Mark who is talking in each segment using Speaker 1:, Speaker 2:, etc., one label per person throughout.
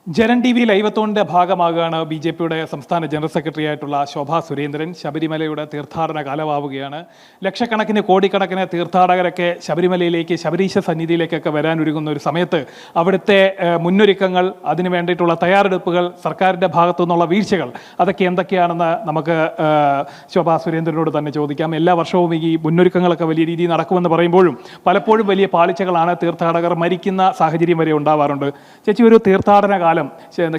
Speaker 1: Janam T V ലൈവത്തോണിന്റെ ഭാഗമാകുകയാണ് B J പിയുടെ സംസ്ഥാന general secretary ആയിട്ടുള്ള ശോഭാ സുരേന്ദ്രൻ. ശബരിമലയുടെ തീർത്ഥാടന കാലമാവുകയാണ്. ലക്ഷക്കണക്കിന് കോടിക്കണക്കിന് തീർത്ഥാടകരൊക്കെ ശബരിമലയിലേക്ക്, ശബരീശ സന്നിധിയിലേക്കൊക്കെ വരാനൊരുങ്ങുന്ന ഒരു സമയത്ത് അവിടുത്തെ മുന്നൊരുക്കങ്ങൾ, അതിനു വേണ്ടിയിട്ടുള്ള തയ്യാറെടുപ്പുകൾ, സർക്കാരിൻ്റെ ഭാഗത്തു നിന്നുള്ള വീഴ്ചകൾ, അതൊക്കെ എന്തൊക്കെയാണെന്ന് നമുക്ക് ശോഭാ സുരേന്ദ്രനോട് തന്നെ ചോദിക്കാം. എല്ലാ വർഷവും ഈ മുന്നൊരുക്കങ്ങളൊക്കെ വലിയ രീതിയിൽ നടക്കുമെന്ന് പറയുമ്പോഴും പലപ്പോഴും വലിയ പാളിച്ചകളാണ്, തീർത്ഥാടകർ മരിക്കുന്ന സാഹചര്യം വരെ ഉണ്ടാവാറുണ്ട്. ചേച്ചി, ഒരു തീർത്ഥാടന കാലം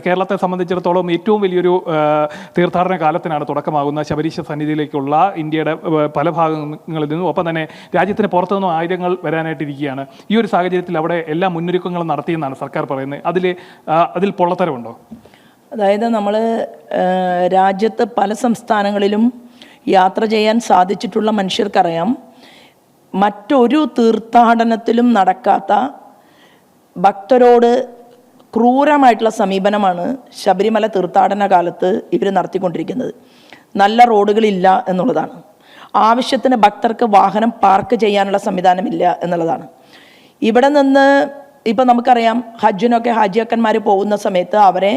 Speaker 1: കേരളത്തെ സംബന്ധിച്ചിടത്തോളം ഏറ്റവും വലിയൊരു തീർത്ഥാടന കാലത്തിനാണ് തുടക്കമാകുന്നത്. ശബരീശ സന്നിധിയിലേക്കുള്ള ഇന്ത്യയുടെ പല ഭാഗങ്ങളിൽ നിന്നും ഒപ്പം തന്നെ രാജ്യത്തിന് പുറത്തുനിന്നും ആയിരങ്ങൾ വരാനായിട്ടിരിക്കുകയാണ്. ഈ ഒരു സാഹചര്യത്തിൽ അവിടെ എല്ലാ മുന്നൊരുക്കങ്ങളും നടത്തിയെന്നാണ് സർക്കാർ പറയുന്നത്. അതിൽ പൊള്ളത്തരമുണ്ടോ?
Speaker 2: അതായത് നമ്മൾ രാജ്യത്ത് പല സംസ്ഥാനങ്ങളിലും യാത്ര ചെയ്യാൻ സാധിച്ചിട്ടുള്ള മനുഷ്യർക്കറിയാം, മറ്റൊരു തീർത്ഥാടനത്തിലും നടക്കാത്ത ഭക്തരോട് ക്രൂരമായിട്ടുള്ള സമീപനമാണ് ശബരിമല തീർത്ഥാടന കാലത്ത് ഇവർ നടത്തിക്കൊണ്ടിരിക്കുന്നത്. നല്ല റോഡുകളില്ല എന്നുള്ളതാണ്. ആവശ്യത്തിന് ഭക്തർക്ക് വാഹനം പാർക്ക് ചെയ്യാനുള്ള സംവിധാനമില്ല എന്നുള്ളതാണ്. ഇവിടെ നിന്ന് ഇപ്പം നമുക്കറിയാം, ഹജ്ജിനൊക്കെ ഹാജിയാക്കന്മാർ പോകുന്ന സമയത്ത് അവരെ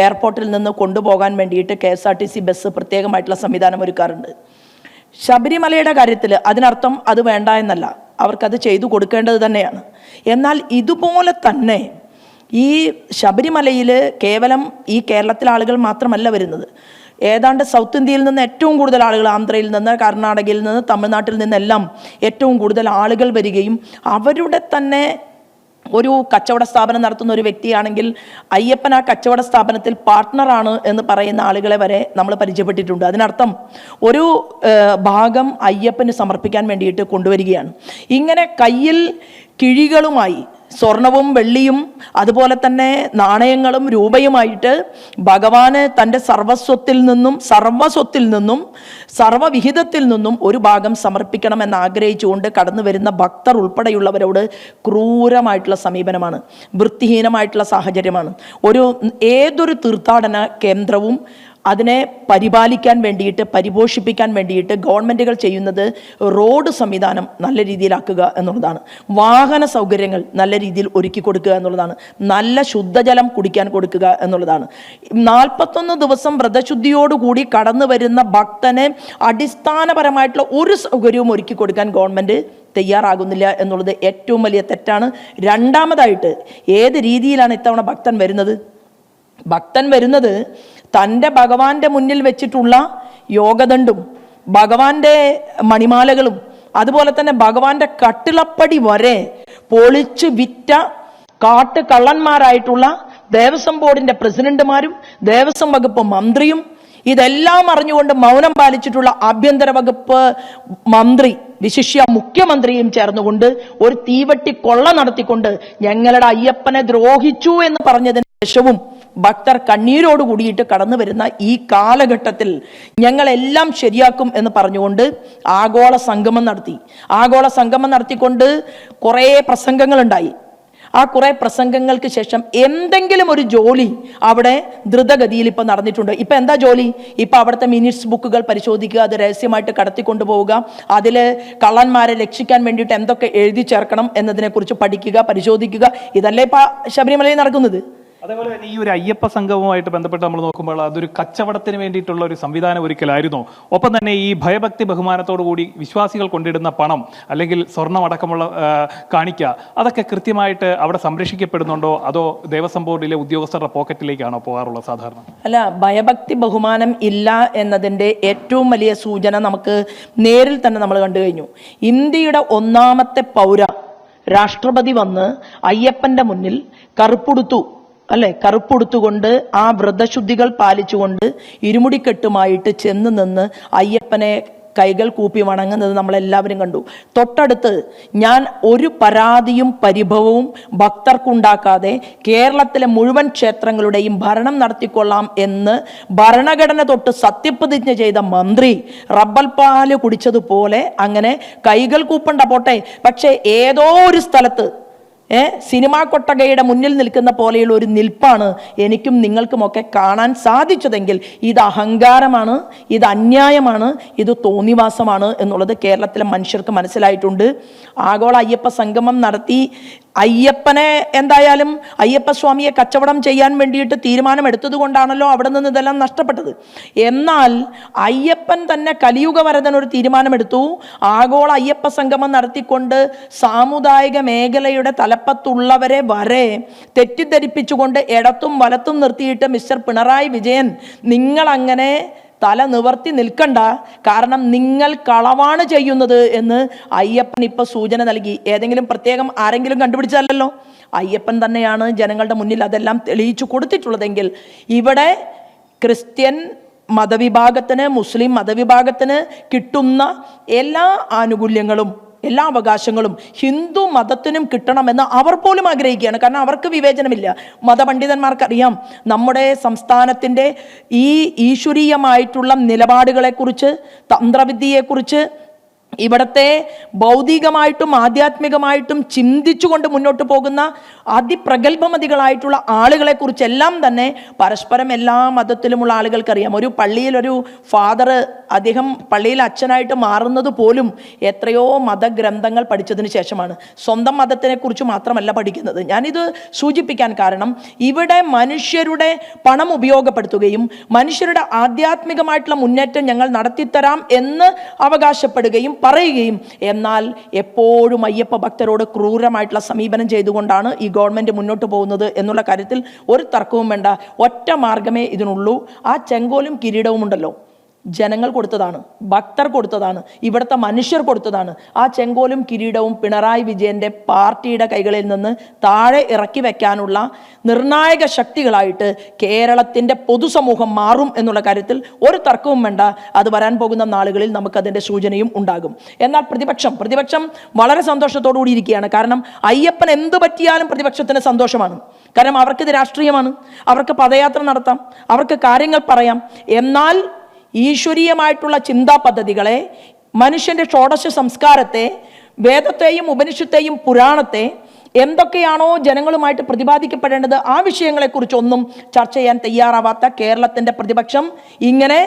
Speaker 2: എയർപോർട്ടിൽ നിന്ന് കൊണ്ടുപോകാൻ വേണ്ടിയിട്ട് KSRTC ബസ് പ്രത്യേകമായിട്ടുള്ള സംവിധാനം ഒരുക്കാറുണ്ട്. ശബരിമലയുടെ കാര്യത്തിൽ അതിനർത്ഥം അത് വേണ്ട എന്നല്ല, അവർക്കത് ചെയ്തു കൊടുക്കേണ്ടത് തന്നെയാണ്. എന്നാൽ ഇതുപോലെ തന്നെ ഈ ശബരിമലയിൽ കേവലം ഈ കേരളത്തിലെ ആളുകൾ മാത്രമല്ല വരുന്നത്. ഏതാണ്ട് സൗത്ത് ഇന്ത്യയിൽ നിന്ന് ഏറ്റവും കൂടുതൽ ആളുകൾ, ആന്ധ്രയിൽ നിന്ന്, കർണാടകയിൽ നിന്ന്, തമിഴ്നാട്ടിൽ നിന്നെല്ലാം ഏറ്റവും കൂടുതൽ ആളുകൾ വരികയും അവരുടെ തന്നെ ഒരു കച്ചവട സ്ഥാപനം നടത്തുന്ന ഒരു വ്യക്തിയാണെങ്കിൽ അയ്യപ്പൻ ആ കച്ചവട സ്ഥാപനത്തിൽ പാർട്ട്ണറാണ് എന്ന് പറയുന്ന ആളുകളെ വരെ നമ്മൾ പരിചയപ്പെട്ടിട്ടുണ്ട്. അതിനർത്ഥം ഒരു ഭാഗം അയ്യപ്പന് സമർപ്പിക്കാൻ വേണ്ടിയിട്ട് കൊണ്ടുവരികയാണ്. ഇങ്ങനെ കയ്യിൽ കിഴികളുമായി സ്വർണവും വെള്ളിയും അതുപോലെ തന്നെ നാണയങ്ങളും രൂപയുമായിട്ട് ഭഗവാന് തൻ്റെ സർവസ്വത്തിൽ നിന്നും സർവവിഹിതത്തിൽ നിന്നും ഒരു ഭാഗം സമർപ്പിക്കണമെന്ന് ആഗ്രഹിച്ചുകൊണ്ട് കടന്നു വരുന്ന ഭക്തർ ഉൾപ്പെടെയുള്ളവരോട് ക്രൂരമായിട്ടുള്ള സമീപനമാണ്, വൃത്തിഹീനമായിട്ടുള്ള സാഹചര്യമാണ്. ഏതൊരു തീർത്ഥാടന കേന്ദ്രവും അതിനെ പരിപാലിക്കാൻ വേണ്ടിയിട്ട്, പരിപോഷിപ്പിക്കാൻ വേണ്ടിയിട്ട് ഗവൺമെൻറ്റുകൾ ചെയ്യുന്നത് റോഡ് സംവിധാനം നല്ല രീതിയിലാക്കുക എന്നുള്ളതാണ്. വാഹന സൗകര്യങ്ങൾ നല്ല രീതിയിൽ ഒരുക്കി കൊടുക്കുക എന്നുള്ളതാണ്. നല്ല ശുദ്ധജലം കുടിക്കാൻ കൊടുക്കുക എന്നുള്ളതാണ്. 41 ദിവസം വ്രതശുദ്ധിയോടുകൂടി കടന്നു വരുന്ന ഭക്തന് അടിസ്ഥാനപരമായിട്ടുള്ള ഒരു സൗകര്യവും ഒരുക്കി കൊടുക്കാൻ ഗവൺമെൻറ് തയ്യാറാകുന്നില്ല എന്നുള്ളത് ഏറ്റവും വലിയ തെറ്റാണ്. രണ്ടാമതായിട്ട്, ഏത് രീതിയിലാണ് ഇത്തവണ ഭക്തൻ വരുന്നത്? തൻ്റെ ഭഗവാന്റെ മുന്നിൽ വെച്ചിട്ടുള്ള യോഗദണ്ഡും ഭഗവാന്റെ മണിമാലകളും അതുപോലെ തന്നെ ഭഗവാന്റെ കട്ടിളപ്പടി വരെ പൊളിച്ച് വിറ്റ കാട്ടുകള്ളന്മാരായിട്ടുള്ള ദേവസ്വം ബോർഡിന്റെ പ്രസിഡന്റുമാരും ദേവസ്വം വകുപ്പ് മന്ത്രിയും, ഇതെല്ലാം അറിഞ്ഞുകൊണ്ട് മൗനം പാലിച്ചിട്ടുള്ള ആഭ്യന്തര വകുപ്പ് മന്ത്രി, വിശിഷ്യ മുഖ്യമന്ത്രിയും ചേർന്നുകൊണ്ട് ഒരു തീവട്ടി കൊള്ള നടത്തിക്കൊണ്ട് ഞങ്ങളുടെ അയ്യപ്പനെ ദ്രോഹിച്ചു എന്ന് പറഞ്ഞതിന് ശേഷവും ഭക്തർ കണ്ണീരോട് കൂടിയിട്ട് കടന്നു വരുന്ന ഈ കാലഘട്ടത്തിൽ ഞങ്ങളെല്ലാം ശരിയാക്കും എന്ന് പറഞ്ഞുകൊണ്ട് ആഗോള സംഗമം നടത്തിക്കൊണ്ട് കുറേ പ്രസംഗങ്ങളുണ്ടായി. ആ കുറേ പ്രസംഗങ്ങൾക്ക് ശേഷം എന്തെങ്കിലും ഒരു ജോലി അവിടെ ദ്രുതഗതിയിൽ ഇപ്പം നടന്നിട്ടുണ്ട്. ഇപ്പം എന്താ ജോലി? ഇപ്പം അവിടുത്തെ മിനിറ്റ്സ് ബുക്കുകൾ പരിശോധിക്കുക, അത് രഹസ്യമായിട്ട് കടത്തിക്കൊണ്ടുപോവുക, അതിൽ കള്ളന്മാരെ രക്ഷിക്കാൻ വേണ്ടിയിട്ട് എന്തൊക്കെ എഴുതി ചേർക്കണം എന്നതിനെക്കുറിച്ച് പഠിക്കുക, പരിശോധിക്കുക. ഇതല്ലേ ഇപ്പം ശബരിമലയിൽ നടക്കുന്നത്.
Speaker 1: അതേപോലെ തന്നെ ഈ ഒരു അയ്യപ്പ സംഗമവുമായിട്ട് ബന്ധപ്പെട്ട് നമ്മൾ നോക്കുമ്പോൾ അതൊരു കച്ചവടത്തിന് വേണ്ടിയിട്ടുള്ള ഒരു സംവിധാനം ഒരിക്കലായിരുന്നു. ഒപ്പം തന്നെ ഈ ഭയഭക്തി ബഹുമാനത്തോടു കൂടി വിശ്വാസികൾ കൊണ്ടിടുന്ന പണം അല്ലെങ്കിൽ സ്വർണം അടക്കമുള്ള കാണിക്ക, അതൊക്കെ കൃത്യമായിട്ട് അവിടെ സംരക്ഷിക്കപ്പെടുന്നുണ്ടോ, അതോ ദേവസ്വം ബോർഡിലെ ഉദ്യോഗസ്ഥരുടെ പോക്കറ്റിലേക്കാണോ പോകാറുള്ളത് സാധാരണ?
Speaker 2: അല്ല, ഭയഭക്തി ബഹുമാനം ഇല്ല എന്നതിൻ്റെ ഏറ്റവും വലിയ സൂചന നമുക്ക് നേരിൽ തന്നെ നമ്മൾ കണ്ടു കഴിഞ്ഞു. ഇന്ത്യയുടെ ഒന്നാമത്തെ പൗര രാഷ്ട്രപതി വന്ന് അയ്യപ്പന്റെ മുന്നിൽ കറുപ്പെടുത്തുകൊണ്ട് ആ വ്രതശുദ്ധികൾ പാലിച്ചുകൊണ്ട് ഇരുമുടിക്കെട്ടുമായിട്ട് ചെന്ന് നിന്ന് അയ്യപ്പനെ കൈകൾ കൂപ്പി വണങ്ങുന്നത് നമ്മളെല്ലാവരും കണ്ടു. തൊട്ടടുത്ത് ഞാൻ ഒരു പരാതിയും പരിഭവവും ഭക്തർക്കുണ്ടാക്കാതെ കേരളത്തിലെ മുഴുവൻ ക്ഷേത്രങ്ങളുടെയും ഭരണം നടത്തിക്കൊള്ളാം എന്ന് ഭരണഘടന തൊട്ട് സത്യപ്രതിജ്ഞ ചെയ്ത മന്ത്രി റബ്ബൽ പാല് കുടിച്ചതുപോലെ അങ്ങനെ കൈകൾ കൂപ്പണ്ട പോട്ടെ, പക്ഷേ ഏതോ ഒരു സ്ഥലത്ത് സിനിമാ കൊട്ടകയുടെ മുന്നിൽ നിൽക്കുന്ന പോലെയുള്ള ഒരു നിൽപ്പാണ് എനിക്കും നിങ്ങൾക്കുമൊക്കെ കാണാൻ സാധിച്ചതെങ്കിൽ ഇത് അഹങ്കാരമാണ്, ഇത് അന്യായമാണ്, ഇത് തോന്നിവാസമാണ് എന്നുള്ളത് കേരളത്തിലെ മനുഷ്യർക്ക് മനസ്സിലായിട്ടുണ്ട്. ആഗോള അയ്യപ്പ സംഗമം നടത്തി അയ്യപ്പനെ എന്തായാലും അയ്യപ്പസ്വാമിയെ കച്ചവടം ചെയ്യാൻ വേണ്ടിയിട്ട് തീരുമാനമെടുത്തത് കൊണ്ടാണല്ലോ അവിടെ നിന്ന് ഇതെല്ലാം നഷ്ടപ്പെട്ടത്. എന്നാൽ അയ്യപ്പൻ തന്നെ കലിയുഗ വരദൻ ഒരു തീരുമാനമെടുത്തു. ആഗോള അയ്യപ്പ സംഗമം നടത്തിക്കൊണ്ട് സാമുദായിക മേഖലയുടെ തലപ്പത്തുള്ളവരെ വരെ തെറ്റിദ്ധരിപ്പിച്ചുകൊണ്ട് ഇടത്തും വലത്തും നിർത്തിയിട്ട് മിസ്റ്റർ പിണറായി വിജയൻ, നിങ്ങളങ്ങനെ തല നിവർത്തി നിൽക്കണ്ട, കാരണം നിങ്ങൾ കളവാണ് ചെയ്യുന്നത് എന്ന് അയ്യപ്പൻ ഇപ്പോൾ സൂചന നൽകി. ഏതെങ്കിലും പ്രത്യേകം ആരെങ്കിലും കണ്ടുപിടിച്ചല്ലോ, അയ്യപ്പൻ തന്നെയാണ് ജനങ്ങളുടെ മുന്നിൽ അതെല്ലാം തെളിയിച്ചു കൊടുത്തിട്ടുള്ളതെങ്കിൽ ഇവിടെ ക്രിസ്ത്യൻ മതവിഭാഗത്തിന്, മുസ്ലിം മതവിഭാഗത്തിന് കിട്ടുന്ന എല്ലാ ആനുകൂല്യങ്ങളും എല്ലാ അവകാശങ്ങളും ഹിന്ദു മതത്തിനും കിട്ടണമെന്ന് അവർ പോലും ആഗ്രഹിക്കുകയാണ്. കാരണം അവർക്ക് വിവേചനമില്ല. മതപണ്ഡിതന്മാർക്കറിയാം നമ്മുടെ സംസ്ഥാനത്തിൻ്റെ ഈ ഈശ്വരീയമായിട്ടുള്ള നിലപാടുകളെക്കുറിച്ച്, തന്ത്രവിദ്യയെക്കുറിച്ച്, ഇവിടുത്തെ ഭൗതികമായിട്ടും ആധ്യാത്മികമായിട്ടും ചിന്തിച്ചുകൊണ്ട് മുന്നോട്ട് പോകുന്ന അതിപ്രഗത്ഭമതികളായിട്ടുള്ള ആളുകളെക്കുറിച്ചെല്ലാം തന്നെ പരസ്പരം എല്ലാ മതത്തിലുമുള്ള ആളുകൾക്കറിയാം. ഒരു പള്ളിയിലൊരു ഫാദർ, അദ്ദേഹം പള്ളിയിൽ അച്ഛനായിട്ട് മാറുന്നത് പോലും എത്രയോ മതഗ്രന്ഥങ്ങൾ പഠിച്ചതിന് ശേഷമാണ്. സ്വന്തം മതത്തിനെക്കുറിച്ച് മാത്രമല്ല പഠിക്കുന്നത്. ഞാനിത് സൂചിപ്പിക്കാൻ കാരണം, ഇവിടെ മനുഷ്യരുടെ പണം ഉപയോഗപ്പെടുത്തുകയും മനുഷ്യരുടെ ആധ്യാത്മികമായിട്ടുള്ള മുന്നേറ്റം ഞങ്ങൾ നടത്തിത്തരാം എന്ന് അവകാശപ്പെടുകയും പറയുകയും എന്നാൽ എപ്പോഴും അയ്യപ്പ ഭക്തരോട് ക്രൂരമായിട്ടുള്ള സമീപനം ചെയ്തുകൊണ്ടാണ് ഈ ഗവൺമെൻറ് മുന്നോട്ട് പോകുന്നത് എന്നുള്ള കാര്യത്തിൽ ഒരു തർക്കവും വേണ്ട. ഒറ്റ മാർഗമേ ഇതിനുള്ളൂ. ആ ചെങ്കോലും കിരീടവും ഉണ്ടല്ലോ, ജനങ്ങൾ കൊടുത്തതാണ്, ഭക്തർ കൊടുത്തതാണ്, ഇവിടുത്തെ മനുഷ്യർ കൊടുത്തതാണ്. ആ ചെങ്കോലും കിരീടവും പിണറായി വിജയൻ്റെ പാർട്ടിയുടെ കൈകളിൽ നിന്ന് താഴെ ഇറക്കി വെക്കാനുള്ള നിർണായക ശക്തികളായിട്ട് കേരളത്തിൻ്റെ പൊതുസമൂഹം മാറും എന്നുള്ള കാര്യത്തിൽ ഒരു തർക്കവും വേണ്ട. അത് വരാൻ പോകുന്ന നാളുകളിൽ നമുക്കതിൻ്റെ സൂചനയും ഉണ്ടാകും. എന്നാൽ പ്രതിപക്ഷം വളരെ സന്തോഷത്തോടു കൂടി ഇരിക്കുകയാണ്. കാരണം അയ്യപ്പൻ എന്ത് പറ്റിയാലും പ്രതിപക്ഷത്തിന് സന്തോഷമാണ്. കാരണം അവർക്കിത് രാഷ്ട്രീയമാണ്, അവർക്ക് പദയാത്ര നടത്താം, അവർക്ക് കാര്യങ്ങൾ പറയാം. എന്നാൽ ഈശ്വരീയമായിട്ടുള്ള ചിന്താ പദ്ധതികളെ, മനുഷ്യൻ്റെ ഷോഡശ സംസ്കാരത്തെ, വേദത്തെയും ഉപനിഷത്തെയും പുരാണത്തെ, എന്തൊക്കെയാണോ ജനങ്ങളുമായിട്ട് പ്രതിപാദിക്കപ്പെടേണ്ടത് ആ വിഷയങ്ങളെക്കുറിച്ചൊന്നും ചർച്ച ചെയ്യാൻ തയ്യാറാവാത്ത കേരളത്തിൻ്റെ പ്രതിപക്ഷം ഇങ്ങനെ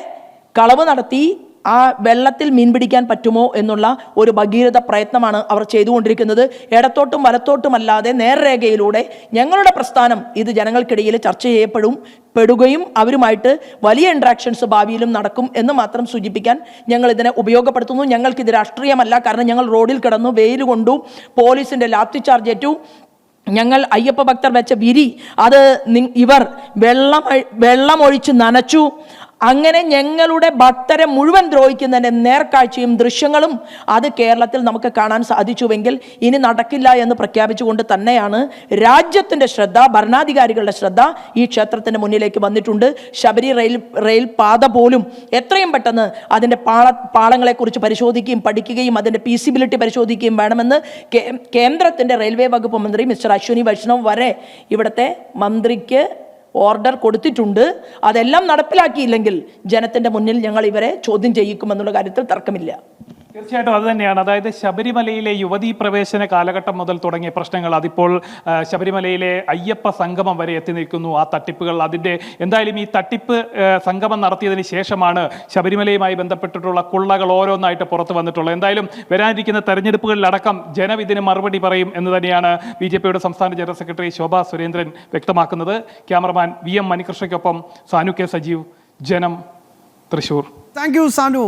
Speaker 2: കളവ് നടത്തി ആ വെള്ളത്തിൽ മീൻ പിടിക്കാൻ പറ്റുമോ എന്നുള്ള ഒരു ഭഗീരഥ പ്രയത്നമാണ് അവർ ചെയ്തുകൊണ്ടിരിക്കുന്നത്. ഇടത്തോട്ടും വലത്തോട്ടുമല്ലാതെ നേർരേഖയിലൂടെ ഞങ്ങളുടെ പ്രസ്ഥാനം ഇത് ജനങ്ങൾക്കിടയിൽ ചർച്ച ചെയ്യപ്പെടുകയും അവരുമായിട്ട് വലിയ ഇൻട്രാക്ഷൻസ് ഭാവിയിലും നടക്കും എന്ന് മാത്രം സൂചിപ്പിക്കാൻ ഞങ്ങൾ ഇതിനെ ഉപയോഗപ്പെടുത്തുന്നു. ഞങ്ങൾക്കിത് രാഷ്ട്രീയമല്ല. കാരണം ഞങ്ങൾ റോഡിൽ കിടന്നു, വെയിൽ കൊണ്ടു, പോലീസിൻ്റെ ലാത്തി ചാർജ് ഏറ്റു, ഞങ്ങൾ അയ്യപ്പ ഭക്തർ വെച്ച വിരി അത് ഇവർ വെള്ളമൊഴിച്ച് നനച്ചു. അങ്ങനെ ഞങ്ങളുടെ ഭക്തരെ മുഴുവൻ ദ്രോഹിക്കുന്നതിൻ്റെ നേർക്കാഴ്ചയും ദൃശ്യങ്ങളും അത് കേരളത്തിൽ നമുക്ക് കാണാൻ സാധിച്ചുവെങ്കിൽ ഇനി നടക്കില്ല എന്ന് പ്രഖ്യാപിച്ചുകൊണ്ട് തന്നെയാണ് രാജ്യത്തിൻ്റെ ശ്രദ്ധ, ഭരണാധികാരികളുടെ ശ്രദ്ധ ഈ ക്ഷേത്രത്തിൻ്റെ മുന്നിലേക്ക് വന്നിട്ടുണ്ട്. ശബരി റെയിൽ പാത പോലും എത്രയും പെട്ടെന്ന് അതിൻ്റെ പാളങ്ങളെക്കുറിച്ച് പരിശോധിക്കുകയും പഠിക്കുകയും അതിൻ്റെ ഫീസിബിലിറ്റി പരിശോധിക്കുകയും വേണമെന്ന് കേന്ദ്രത്തിൻ്റെ റെയിൽവേ വകുപ്പ് മന്ത്രി മിസ്റ്റർ അശ്വിനി വൈഷ്ണവ് വരെ ഇവിടുത്തെ മന്ത്രിക്ക് ഓർഡർ കൊടുത്തിട്ടുണ്ട്. അതെല്ലാം നടപ്പിലാക്കിയില്ലെങ്കിൽ ജനത്തിൻ്റെ മുന്നിൽ ഞങ്ങൾ ഇവരെ ചോദ്യം ചെയ്യിക്കുമെന്നുള്ള കാര്യത്തിൽ തർക്കമില്ല.
Speaker 1: തീർച്ചയായിട്ടും അത് തന്നെയാണ്. അതായത് ശബരിമലയിലെ യുവതീ പ്രവേശന കാലഘട്ടം മുതൽ തുടങ്ങിയ പ്രശ്നങ്ങൾ അതിപ്പോൾ ശബരിമലയിലെ അയ്യപ്പ സംഗമം വരെ എത്തി നിൽക്കുന്നു. ആ തട്ടിപ്പുകൾ, അതിൻ്റെ എന്തായാലും ഈ തട്ടിപ്പ് സംഗമം നടത്തിയതിന് ശേഷമാണ് ശബരിമലയുമായി ബന്ധപ്പെട്ടിട്ടുള്ള കുള്ളകൾ ഓരോന്നായിട്ട് പുറത്തു വന്നിട്ടുള്ളത്. എന്തായാലും വരാനിരിക്കുന്ന തെരഞ്ഞെടുപ്പുകളിലടക്കം ജനം ഇതിന് മറുപടി പറയും എന്ന് തന്നെയാണ് BJPയുടെ സംസ്ഥാന ജനറൽ സെക്രട്ടറി ശോഭാ സുരേന്ദ്രൻ വ്യക്തമാക്കുന്നത്. ക്യാമറമാൻ VM മണികൃഷ്ണയ്ക്കൊപ്പം Sanu K. Sajeev, Janam, Thrissur.
Speaker 3: Thank you Sanu.